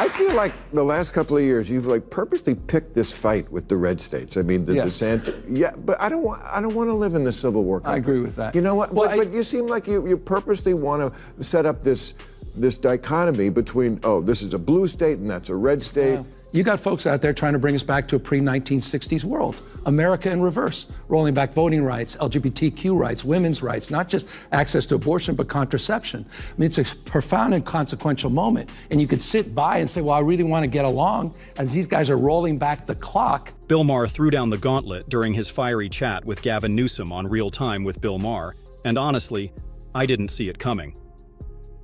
I feel like the last couple of years you've like purposely picked this fight with the red states. I mean, the DeSantis. Yeah, but I don't want to live in the Civil War country. I agree with that. You know what? Well, but you seem like you purposely want to set up this dichotomy between, oh, this is a blue state and that's a red state. Yeah. You got folks out there trying to bring us back to a pre-1960s world. America in reverse, rolling back voting rights, LGBTQ rights, women's rights, not just access to abortion, but contraception. I mean, it's a profound and consequential moment. And you could sit by and say, well, I really want to get along, as these guys are rolling back the clock. Bill Maher threw down the gauntlet during his fiery chat with Gavin Newsom on Real Time with Bill Maher, and honestly, I didn't see it coming.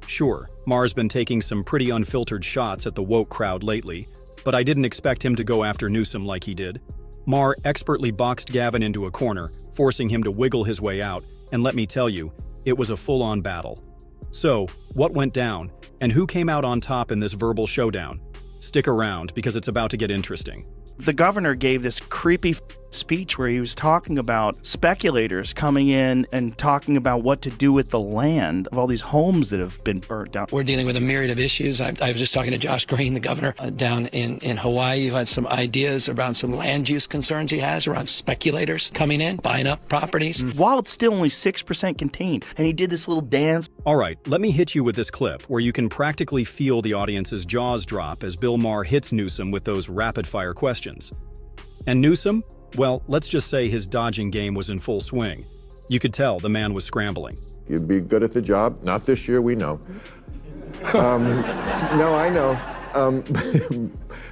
Sure, Maher's been taking some pretty unfiltered shots at the woke crowd lately, but I didn't expect him to go after Newsom like he did. Maher expertly boxed Gavin into a corner, forcing him to wiggle his way out, and let me tell you, it was a full-on battle. So, what went down, and who came out on top in this verbal showdown? Stick around, because it's about to get interesting. The governor gave this creepy speech where he was talking about speculators coming in and talking about what to do with the land of all these homes that have been burnt down. We're dealing with a myriad of issues. I was just talking to Josh Green, the governor down in Hawaii, who had some ideas around some land use concerns he has around speculators coming in, buying up properties. While it's still only 6% contained, and he did this little dance. All right, let me hit you with this clip where you can practically feel the audience's jaws drop as Bill Maher hits Newsom with those rapid-fire questions. And Newsom? Well, let's just say his dodging game was in full swing. You could tell the man was scrambling. You'd be good at the job. Not this year, we know. No, I know.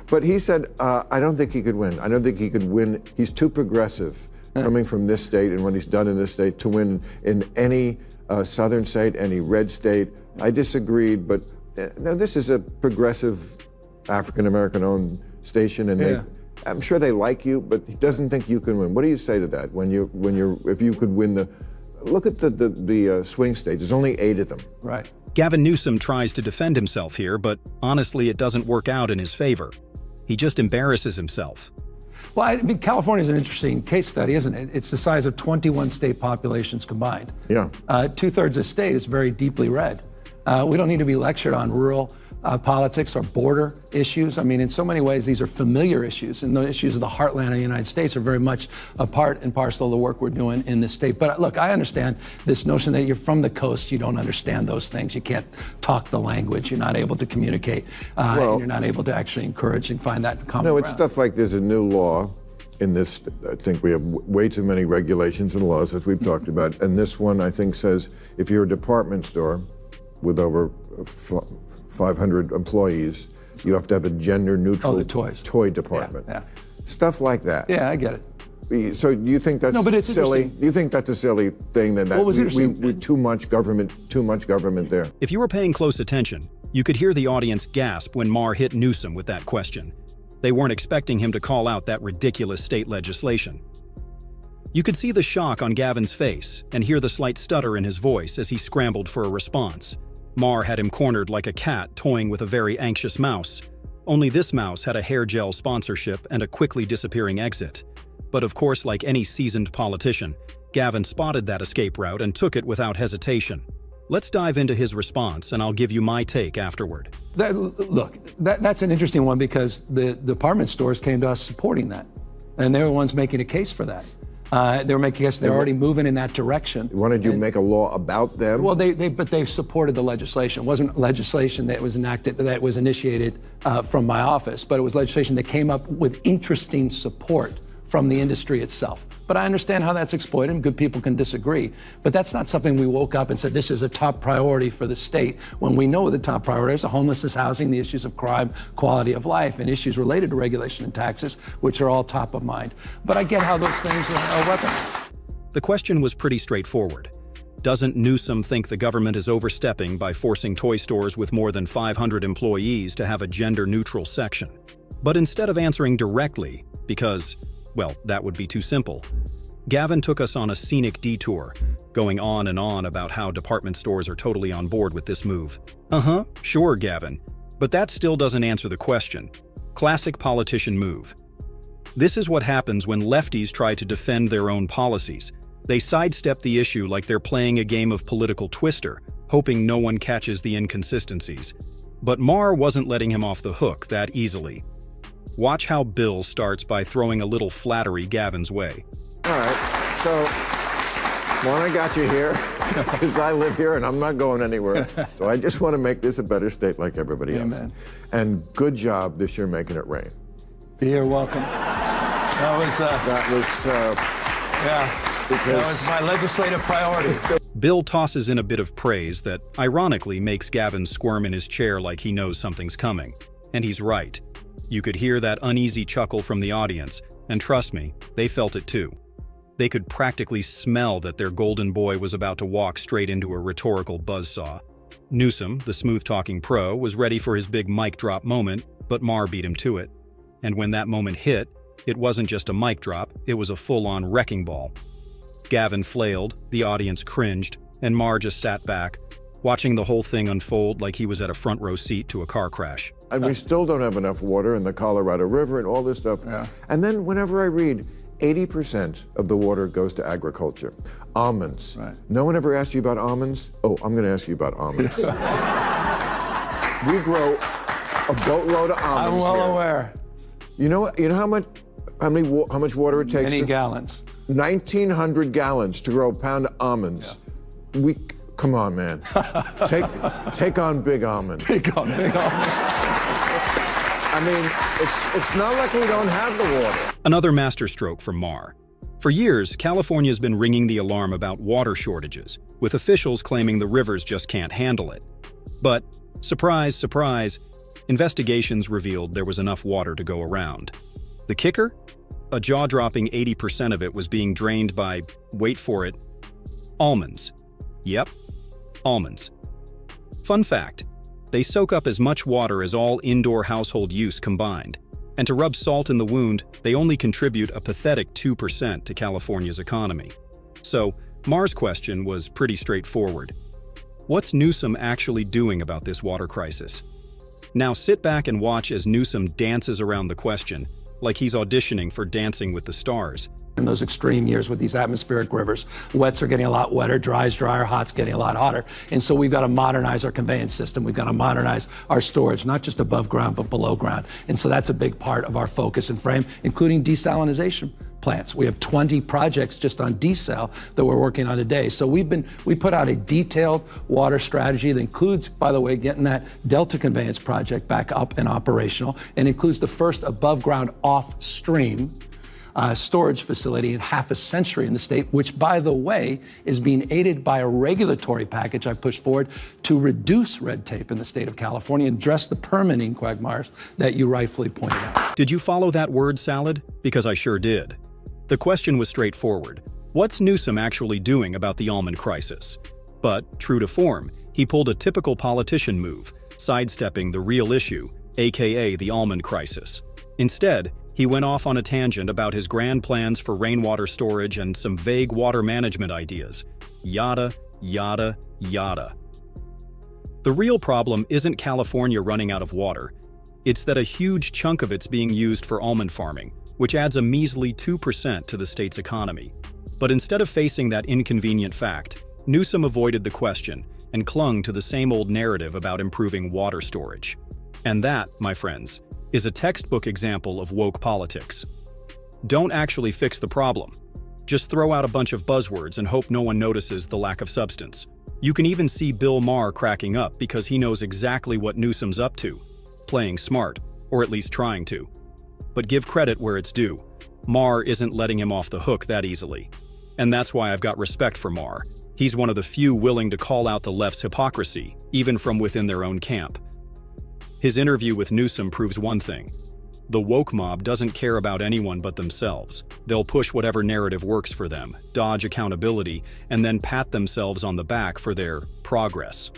But he said, I don't think he could win. I don't think he could win. He's too progressive coming from this state and what he's done in this state to win in any southern state, any red state. I disagreed, but no, this is a progressive African-American-owned station, and I'm sure they like you, but he doesn't think you can win. What do you say to that if you could win look at the swing states, there's only 8 of them. Right. Gavin Newsom tries to defend himself here, but honestly, it doesn't work out in his favor. He just embarrasses himself. Well, I mean, California is an interesting case study, isn't it? It's the size of 21 state populations combined. Yeah. 2/3 of the state is very deeply red. We don't need to be lectured on rural politics or border issues. I mean, in so many ways, these are familiar issues, and the issues of the heartland of the United States are very much a part and parcel of the work we're doing in this state. But look, I understand this notion that you're from the coast, you don't understand those things. You can't talk the language, you're not able to communicate, and you're not able to actually encourage and find that common ground. No, it's stuff like there's a new law in this. I think we have way too many regulations and laws, as we've talked about. And this one, I think, says if you're a department store with over 500 employees, you have to have a gender-neutral toy department. Yeah. Stuff like that. Yeah, I get it. So do you think that's silly? Do you think that's a silly thing that we too much government there? If you were paying close attention, you could hear the audience gasp when Maher hit Newsom with that question. They weren't expecting him to call out that ridiculous state legislation. You could see the shock on Gavin's face and hear the slight stutter in his voice as he scrambled for a response. Maher had him cornered like a cat toying with a very anxious mouse. Only this mouse had a hair gel sponsorship and a quickly disappearing exit. But of course, like any seasoned politician, Gavin spotted that escape route and took it without hesitation. Let's dive into his response, and I'll give you my take afterward. That's an interesting one because the department stores came to us supporting that. And they were the ones making a case for that. They were making us. They're already moving in that direction. Wanted you to make a law about them? Well, but they supported the legislation. It wasn't legislation that was enacted, that was initiated from my office, but it was legislation that came up with interesting support from the industry itself. But I understand how that's exploited, and good people can disagree. But that's not something we woke up and said, this is a top priority for the state, when we know what the top priorities are: homelessness, housing, the issues of crime, quality of life, and issues related to regulation and taxes, which are all top of mind. But I get how those things are weaponized. The question was pretty straightforward. Doesn't Newsom think the government is overstepping by forcing toy stores with more than 500 employees to have a gender-neutral section? But instead of answering directly, because, well, that would be too simple, Gavin took us on a scenic detour, going on and on about how department stores are totally on board with this move. Sure, Gavin, but that still doesn't answer the question. Classic politician move. This is what happens when lefties try to defend their own policies. They sidestep the issue like they're playing a game of political twister, hoping no one catches the inconsistencies. But Maher wasn't letting him off the hook that easily. Watch how Bill starts by throwing a little flattery Gavin's way. All right, so one, I got you here because I live here and I'm not going anywhere. So I just want to make this a better state like everybody else. Amen. And good job this year making it rain. You're welcome. That was my legislative priority. Bill tosses in a bit of praise that ironically makes Gavin squirm in his chair like he knows something's coming. And he's right. You could hear that uneasy chuckle from the audience, and trust me, they felt it too. They could practically smell that their golden boy was about to walk straight into a rhetorical buzzsaw. Newsom, the smooth-talking pro, was ready for his big mic drop moment, but Maher beat him to it. And when that moment hit, it wasn't just a mic drop, it was a full-on wrecking ball. Gavin flailed, the audience cringed, and Maher just sat back, watching the whole thing unfold like he was at a front row seat to a car crash. And we still don't have enough water in the Colorado River and all this stuff. Yeah. And then whenever I read, 80% of the water goes to agriculture. Almonds. Right. No one ever asked you about almonds? Oh, I'm going to ask you about almonds. We grow a boatload of almonds I'm well here. aware. You know how much water it takes? Many gallons. 1,900 gallons to grow a pound of almonds. Yeah. Come on, man. Take on big almond. Take on big almonds. I mean, it's not like we don't have the water. Another masterstroke from Maher. For years, California's been ringing the alarm about water shortages, with officials claiming the rivers just can't handle it. But, surprise, surprise, investigations revealed there was enough water to go around. The kicker? A jaw-dropping 80% of it was being drained by, wait for it, almonds. Yep, almonds. Fun fact, they soak up as much water as all indoor household use combined. And to rub salt in the wound, they only contribute a pathetic 2% to California's economy. So, Maher's question was pretty straightforward. What's Newsom actually doing about this water crisis? Now sit back and watch as Newsom dances around the question, like he's auditioning for Dancing with the Stars. In those extreme years with these atmospheric rivers, wets are getting a lot wetter, dry's drier, hot's getting a lot hotter. And so we've got to modernize our conveyance system. We've got to modernize our storage, not just above ground, but below ground. And so that's a big part of our focus and frame, including desalinization plants. We have 20 projects just on desal that we're working on today. So we put out a detailed water strategy that includes, by the way, getting that Delta Conveyance project back up and operational, and includes the first above ground off-stream storage facility in half a century in the state, which, by the way, is being aided by a regulatory package I pushed forward to reduce red tape in the state of California and address the permitting quagmires that you rightfully pointed out. Did you follow that word salad? Because I sure did. The question was straightforward. What's Newsom actually doing about the almond crisis? But, true to form, he pulled a typical politician move, sidestepping the real issue, aka the almond crisis. Instead, he went off on a tangent about his grand plans for rainwater storage and some vague water management ideas. Yada, yada, yada. The real problem isn't California running out of water. It's that a huge chunk of it's being used for almond farming, which adds a measly 2% to the state's economy. But instead of facing that inconvenient fact, Newsom avoided the question and clung to the same old narrative about improving water storage. And that, my friends, is a textbook example of woke politics. Don't actually fix the problem. Just throw out a bunch of buzzwords and hope no one notices the lack of substance. You can even see Bill Maher cracking up because he knows exactly what Newsom's up to, playing smart, or at least trying to. But give credit where it's due. Maher isn't letting him off the hook that easily. And that's why I've got respect for Maher. He's one of the few willing to call out the left's hypocrisy, even from within their own camp. His interview with Newsom proves one thing. The woke mob doesn't care about anyone but themselves. They'll push whatever narrative works for them, dodge accountability, and then pat themselves on the back for their progress.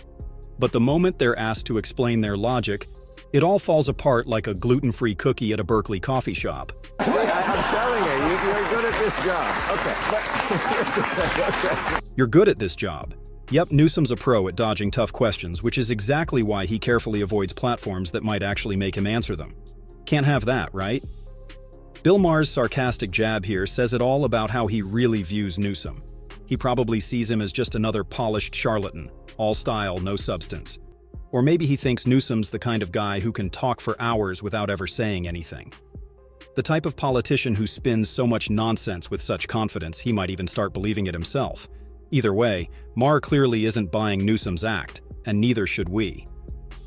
But the moment they're asked to explain their logic, it all falls apart like a gluten-free cookie at a Berkeley coffee shop. See, I'm telling you, you're good at this job. Okay. You're good at this job. Yep, Newsom's a pro at dodging tough questions, which is exactly why he carefully avoids platforms that might actually make him answer them. Can't have that, right? Bill Maher's sarcastic jab here says it all about how he really views Newsom. He probably sees him as just another polished charlatan, all style, no substance. Or maybe he thinks Newsom's the kind of guy who can talk for hours without ever saying anything. The type of politician who spins so much nonsense with such confidence he might even start believing it himself. Either way, Maher clearly isn't buying Newsom's act, and neither should we.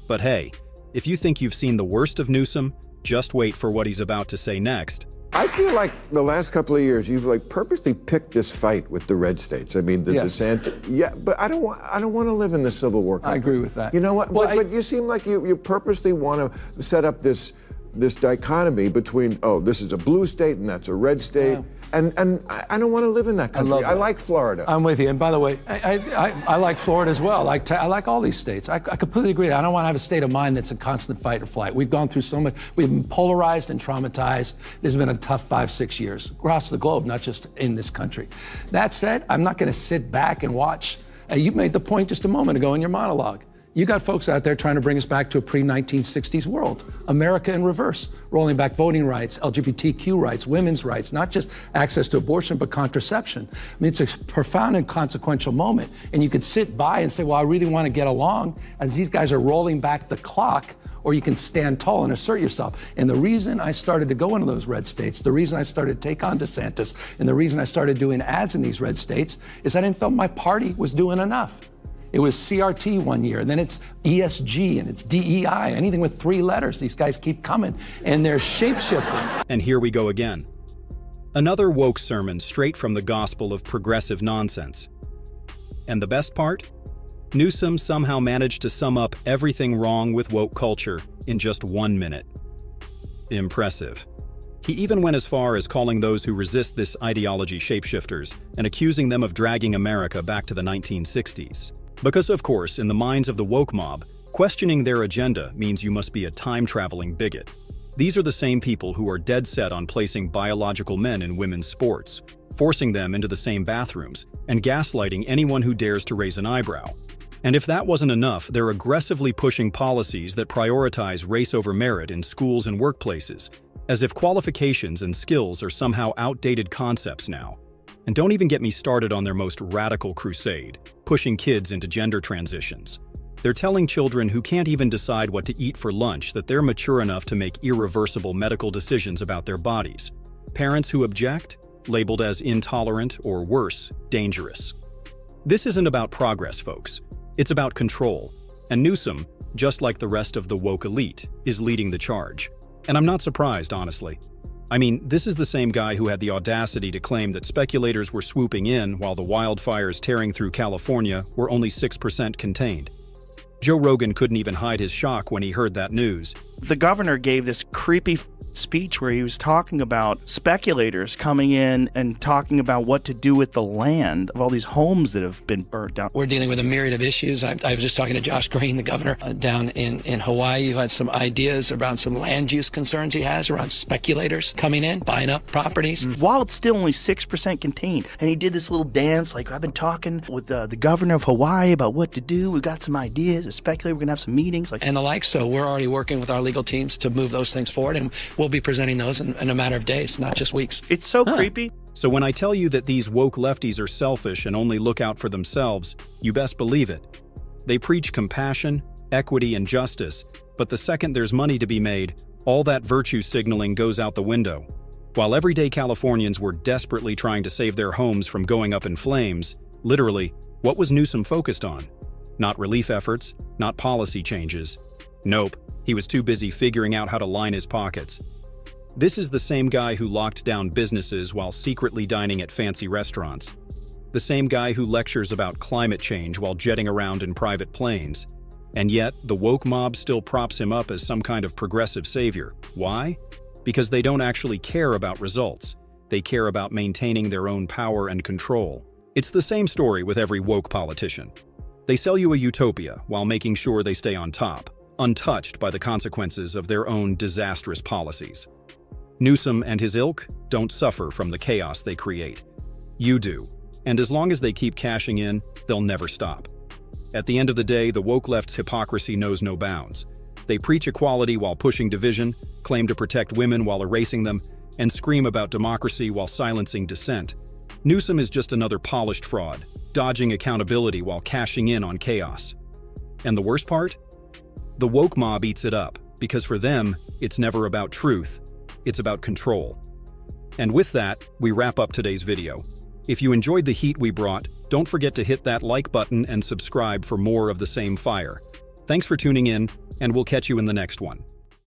But hey, if you think you've seen the worst of Newsom, just wait for what he's about to say next. I feel like the last couple of years you've purposely picked this fight with the red states. I mean, the DeSantis. Yeah, but I don't want to live in the Civil War country. I agree with that. You know what? Well, but you seem like you purposely want to set up this dichotomy between, oh, this is a blue state and that's a red state. Yeah. And I don't want to live in that country. I like Florida. I'm with you. And by the way, I like Florida as well. I like all these states. I completely agree. I don't want to have a state of mind that's a constant fight or flight. We've gone through so much. We've been polarized and traumatized. This has been a tough 5-6 years across the globe, not just in this country. That said, I'm not going to sit back and watch. You made the point just a moment ago in your monologue. You got folks out there trying to bring us back to a pre-1960s world. America in reverse, rolling back voting rights, LGBTQ rights, women's rights, not just access to abortion, but contraception. I mean, it's a profound and consequential moment. And you could sit by and say, well, I really want to get along, as these guys are rolling back the clock, or you can stand tall and assert yourself. And the reason I started to go into those red states, the reason I started to take on DeSantis, and the reason I started doing ads in these red states is I didn't feel my party was doing enough. It was CRT one year, and then it's ESG, and it's DEI, anything with 3 letters. These guys keep coming, and they're shape-shifting. And here we go again. Another woke sermon straight from the gospel of progressive nonsense. And the best part? Newsom somehow managed to sum up everything wrong with woke culture in just 1 minute. Impressive. He even went as far as calling those who resist this ideology shapeshifters and accusing them of dragging America back to the 1960s. Because, of course, in the minds of the woke mob, questioning their agenda means you must be a time-traveling bigot. These are the same people who are dead set on placing biological men in women's sports, forcing them into the same bathrooms, and gaslighting anyone who dares to raise an eyebrow. And if that wasn't enough, they're aggressively pushing policies that prioritize race over merit in schools and workplaces, as if qualifications and skills are somehow outdated concepts now. And don't even get me started on their most radical crusade, pushing kids into gender transitions. They're telling children who can't even decide what to eat for lunch that they're mature enough to make irreversible medical decisions about their bodies. Parents who object, labeled as intolerant or worse, dangerous. This isn't about progress, folks. It's about control. And Newsom, just like the rest of the woke elite, is leading the charge. And I'm not surprised, honestly. I mean, this is the same guy who had the audacity to claim that speculators were swooping in while the wildfires tearing through California were only 6% contained. Joe Rogan couldn't even hide his shock when he heard that news. The governor gave this creepy speech where he was talking about speculators coming in and talking about what to do with the land of all these homes that have been burnt down. We're dealing with a myriad of issues. I was just talking to Josh Green, the governor down in Hawaii, who had some ideas around some land use concerns he has around speculators coming in, buying up properties. While it's still only 6% contained. And he did this little dance like, I've been talking with the governor of Hawaii about what to do. We've got some ideas. A speculator, we're going to have some meetings. And the like. So we're already working with our legal teams to move those things forward. And we'll be presenting those in a matter of days, not just weeks. It's so creepy. So when I tell you that these woke lefties are selfish and only look out for themselves, you best believe it. They preach compassion, equity, and justice, but the second there's money to be made, all that virtue signaling goes out the window. While everyday Californians were desperately trying to save their homes from going up in flames, literally, what was Newsom focused on? Not relief efforts, not policy changes. Nope, he was too busy figuring out how to line his pockets. This is the same guy who locked down businesses while secretly dining at fancy restaurants. The same guy who lectures about climate change while jetting around in private planes. And yet, the woke mob still props him up as some kind of progressive savior. Why? Because they don't actually care about results. They care about maintaining their own power and control. It's the same story with every woke politician. They sell you a utopia while making sure they stay on top, untouched by the consequences of their own disastrous policies. Newsom and his ilk don't suffer from the chaos they create. You do. And as long as they keep cashing in, they'll never stop. At the end of the day, the woke left's hypocrisy knows no bounds. They preach equality while pushing division, claim to protect women while erasing them, and scream about democracy while silencing dissent. Newsom is just another polished fraud, dodging accountability while cashing in on chaos. And the worst part? The woke mob eats it up, because for them, it's never about truth, it's about control. And with that, we wrap up today's video. If you enjoyed the heat we brought, don't forget to hit that like button and subscribe for more of the same fire. Thanks for tuning in, and we'll catch you in the next one.